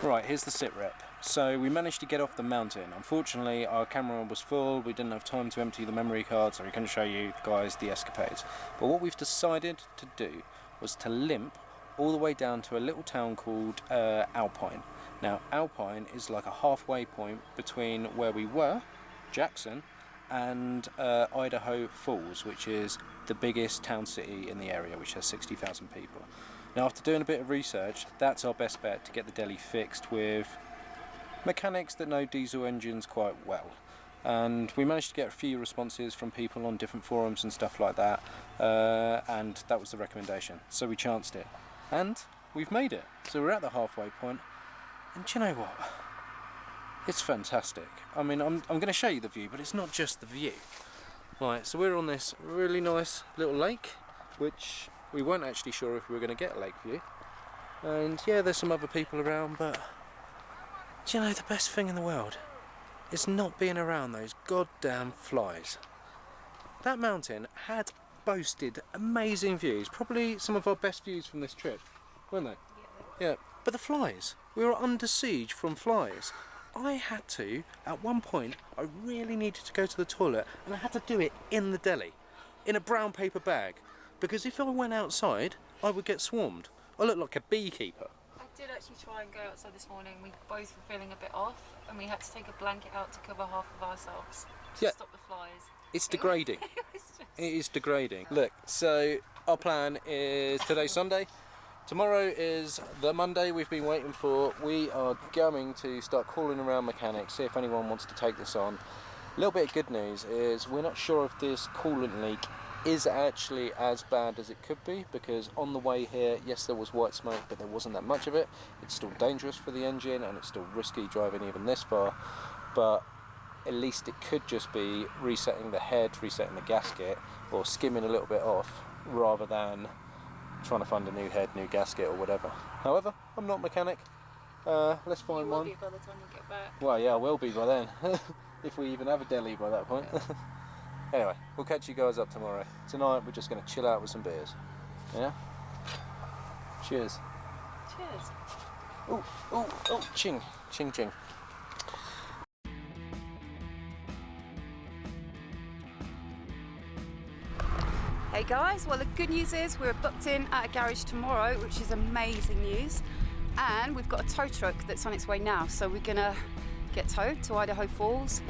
Right, here's the sit rep. So we managed to get off the mountain. Unfortunately, our camera was full. We didn't have time to empty the memory card, so we couldn't show you guys the escapades. But what we've decided to do was to limp all the way down to a little town called Alpine. Now, Alpine is like a halfway point between where we were, Jackson, and Idaho Falls, which is the biggest town city in the area, which has 60,000 people. Now, after doing a bit of research, that's our best bet to get the deli fixed with mechanics that know diesel engines quite well. And we managed to get a few responses from people on different forums and stuff like that, and that was the recommendation. So we chanced it, and we've made it. So we're at the halfway point, and do you know what? It's fantastic. I mean, I'm going to show you the view, but it's not just the view. Right, so we're on this really nice little lake, which we weren't actually sure if we were going to get a lake view. And yeah, there's some other people around, but do you know the best thing in the world is not being around those goddamn flies. That mountain had boasted amazing views, probably some of our best views from this trip, weren't they? Yeah, but the flies, we were under siege from flies. I had to, at one point, I really needed to go to the toilet, and I had to do it in the deli, in a brown paper bag, because if I went outside, I would get swarmed. I looked like a beekeeper. I did actually try and go outside this morning. We both were feeling a bit off, and we had to take a blanket out to cover half of ourselves to stop the flies. It's degrading. It is degrading. Look, so our plan is today's Sunday. Tomorrow is the Monday we've been waiting for. We are going to start calling around mechanics, see if anyone wants to take this on. A little bit of good news is we're not sure if this coolant leak is actually as bad as it could be, because on the way here, yes, there was white smoke, but there wasn't that much of it. It's still dangerous for the engine, and it's still risky driving even this far, but at least it could just be resetting the head, resetting the gasket, or skimming a little bit off, rather than trying to find a new head, new gasket, or whatever. However, I'm not a mechanic. Let's find one. You will be by the time you get back. Well, yeah, I will be by then, if we even have a deli by that point. Anyway, we'll catch you guys up tomorrow. Tonight, we're just going to chill out with some beers. Yeah? Cheers. Cheers. Oh, oh, oh, ching, ching, ching. Hey guys, well the good news is we're booked in at a garage tomorrow, which is amazing news. And we've got a tow truck that's on its way now, so we're gonna get towed to Idaho Falls,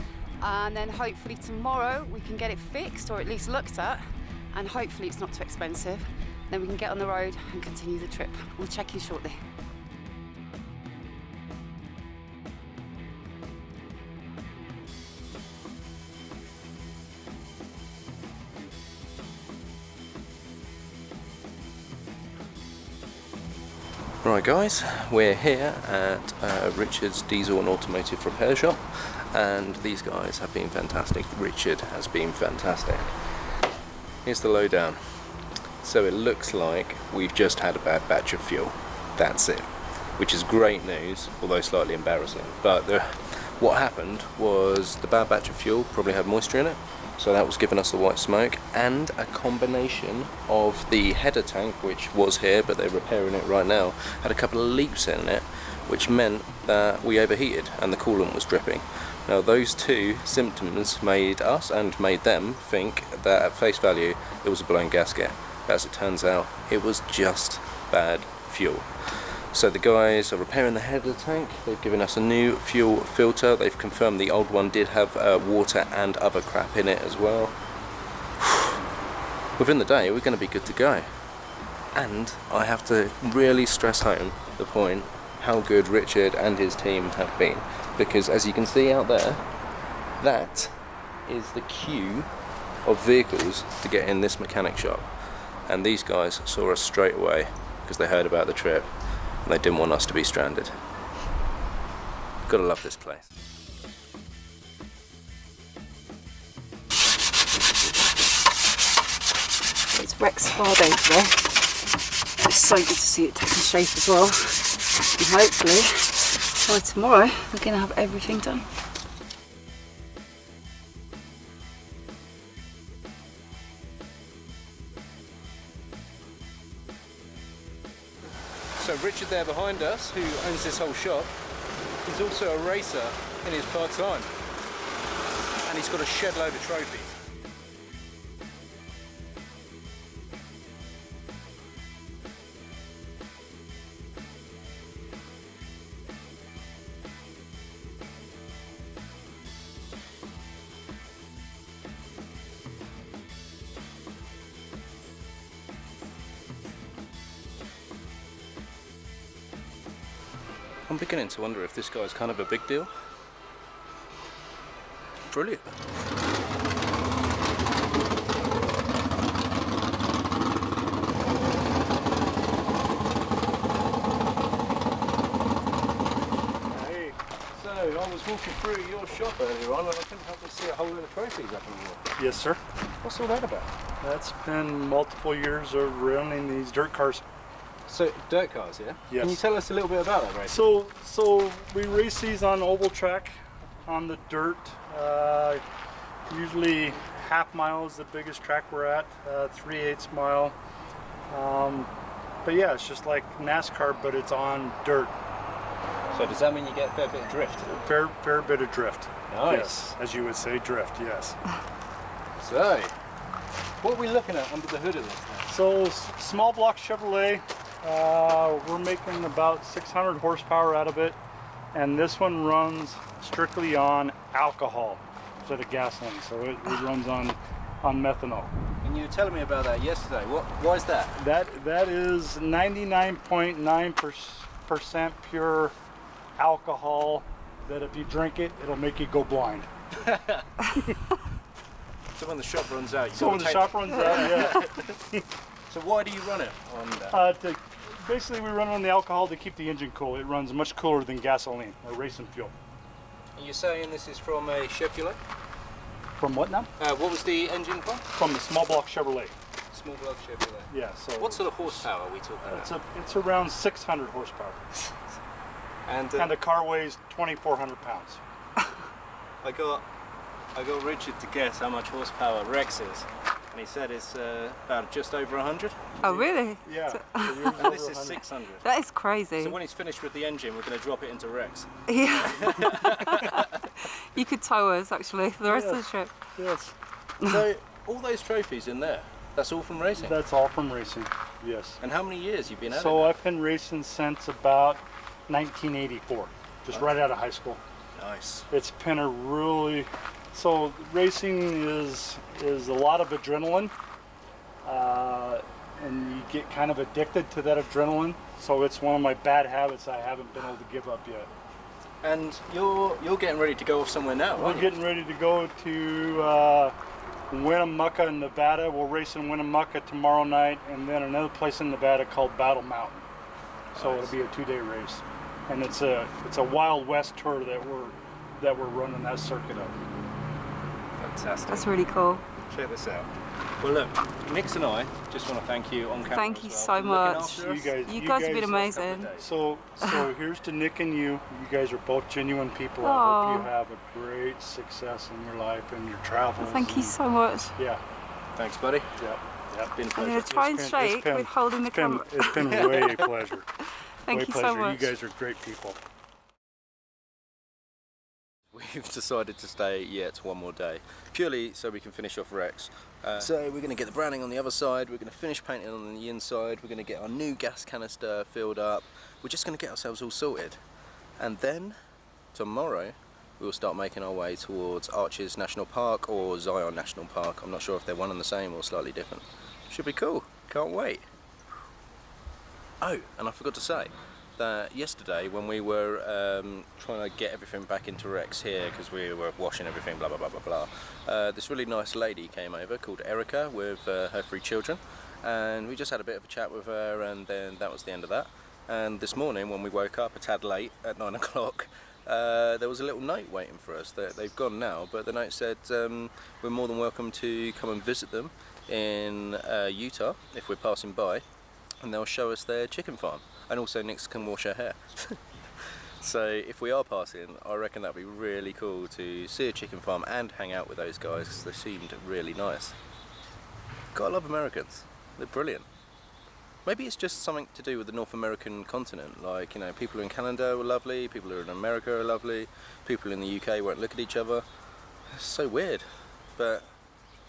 and then hopefully tomorrow we can get it fixed, or at least looked at, and hopefully it's not too expensive. Then we can get on the road and continue the trip. We'll check you shortly. Right guys, we're here at Richard's Diesel and Automotive Repair Shop, and these guys have been fantastic. Richard has been fantastic. Here's the lowdown. So it looks like we've just had a bad batch of fuel. That's it. Which is great news, although slightly embarrassing. But what happened was the bad batch of fuel probably had moisture in it, so that was giving us the white smoke, and a combination of the header tank, which was here but they're repairing it right now, had a couple of leaks in it, which meant that we overheated and the coolant was dripping. Now those two symptoms made us and made them think that at face value it was a blown gasket. As it turns out, it was just bad fuel. So the guys are repairing the header tank. They've given us a new fuel filter. They've confirmed the old one did have water and other crap in it as well. Within the day we're going to be good to go. And I have to really stress home the point how good Richard and his team have been, because as you can see out there, that is the queue of vehicles to get in this mechanic shop, and these guys saw us straight away because they heard about the trip and they didn't want us to be stranded. Gotta love this place. It's Rex Spa Day today. It's so good to see it taking shape as well. And hopefully by tomorrow we're going to have everything done. So So Richard there behind us, who owns this whole shop, is also a racer in his part-time. And he's got a shed load of trophies. I'm beginning to wonder if this guy's kind of a big deal. Brilliant. Hey, so I was walking through your shop earlier on and I couldn't help but see a whole lot of trophies up on the wall. Yes, sir. What's all that about? That's been multiple years of running these dirt cars. So, dirt cars, yeah? Yes. Can you tell us a little bit about that race? So we race these on oval track, on the dirt. Usually half mile is the biggest track we're at, 3/8 mile. But yeah, it's just like NASCAR, but it's on dirt. So does that mean you get a fair bit of drift? Fair bit of drift. Nice. Yes, as you would say, drift, yes. So, what are we looking at under the hood of this now? So small block Chevrolet, we're making about 600 horsepower out of it, and this one runs strictly on alcohol instead of gasoline. So it runs on methanol. And you were telling me about that yesterday. Why is that? That is 99.9% pure alcohol. That if you drink it, it'll make you go blind. So when the shop runs out, So when the shop runs out, yeah. So why do you run it on that? Basically, we run on the alcohol to keep the engine cool. It runs much cooler than gasoline or racing fuel. And you're saying this is from a Chevrolet? From what now? What was the engine from? From the small block Chevrolet. Small block Chevrolet. Yeah. So What sort of horsepower are we talking about? it's around 600 horsepower, And and the car weighs 2,400 pounds. I got Richard to guess how much horsepower Rex is, and he said it's about just over 100. Oh, really? Yeah. And this is 600. That is crazy. So when he's finished with the engine, we're going to drop it into Rex. Yeah. You could tow us actually for the rest of the trip. Yes. So all those trophies in there, that's all from racing? That's all from racing. Yes. And how many years you've been at it? So I've been racing since about 1984, just right out of high school. Nice. It's been a really, so racing is a lot of adrenaline, and you get kind of addicted to that adrenaline. So it's one of my bad habits I haven't been able to give up yet. And you're getting ready to go off somewhere now, We're aren't you? getting ready to go to Winnemucca in Nevada. We'll race in Winnemucca tomorrow night, and then another place in Nevada called Battle Mountain. So Nice. it'll be a 2-day race, and it's a Wild West tour that we're running that circuit of. Fantastic. That's really cool. Check this out. Well, look, Nix and I just want to thank you on camera. Thank as you well so for looking much. after us. You guys have been amazing. So here's to Nick and you. You guys are both genuine people. I Aw. hope you have a great success in your life and your travels. Thank you and- so much. Yeah. Thanks, buddy. Yeah. It's been a I'm pleasure. going to try and It's shake been- with holding the It's been, camera. it's been way a pleasure. Thank way you pleasure. so much. You guys are great people. We've decided to stay yet one more day, purely so we can finish off Rex. So we're going to get the branding on the other side, we're going to finish painting on the inside, we're going to get our new gas canister filled up, we're just going to get ourselves all sorted. And then, tomorrow, we'll start making our way towards Arches National Park or Zion National Park. I'm not sure if they're one and the same or slightly different. Should be cool, can't wait. Oh, and I forgot to say that yesterday when we were trying to get everything back into Rex here because we were washing everything, blah blah blah blah blah, this really nice lady came over called Erica with her 3 children, and we just had a bit of a chat with her, and then that was the end of that. And this morning when we woke up a tad late at 9 o'clock, there was a little note waiting for us. They've gone now, but the note said we're more than welcome to come and visit them in Utah if we're passing by, and they'll show us their chicken farm, and also Nix can wash her hair. So if we are passing, I reckon that'd be really cool to see a chicken farm and hang out with those guys because they seemed really nice. Gotta love Americans, they're brilliant. Maybe it's just something to do with the North American continent. Like, you know, people in Canada are lovely, people who are in America are lovely, people in the UK won't look at each other. It's so weird, but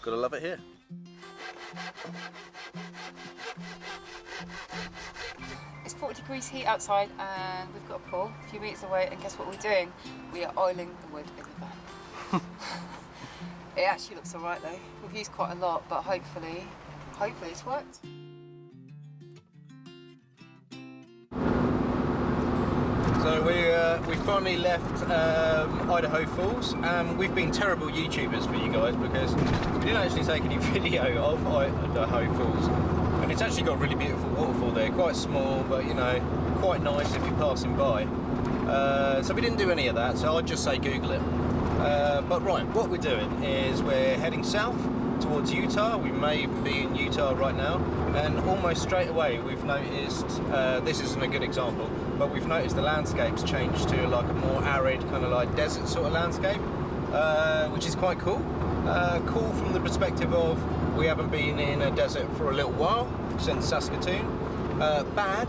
gotta love it here. It's 40 degrees heat outside and we've got a pool a few meters away, and guess what we're doing? We are oiling the wood in the van. It actually looks alright though. We've used quite a lot, but hopefully it's worked. So we finally left Idaho Falls, and we've been terrible YouTubers for you guys because we didn't actually take any video of Idaho Falls, and it's actually got a really beautiful waterfall there, quite small but you know quite nice if you're passing by. So we didn't do any of that, so I'd just say Google it. But right, what we're doing is we're heading south towards Utah. We may even be in Utah right now, and almost straight away we've noticed, this isn't a good example, but we've noticed the landscape's changed to like a more arid kind of like desert sort of landscape, which is quite cool. Cool from the perspective of we haven't been in a desert for a little while, since Saskatoon. Bad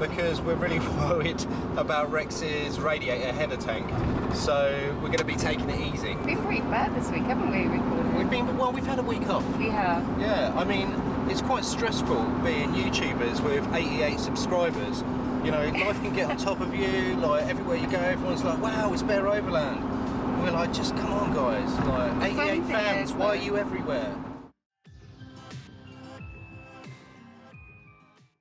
because we're really worried about Rex's radiator header tank, so we're going to be taking it easy. We've been pretty bad this week, haven't we, recording? We've had a week off. We have. Yeah, I mean, it's quite stressful being YouTubers with 88 subscribers. You know, life can get on top of you, like everywhere you go, everyone's like, wow, it's Bare Overland. We're like, just come on guys, like 88 fans, why are you everywhere?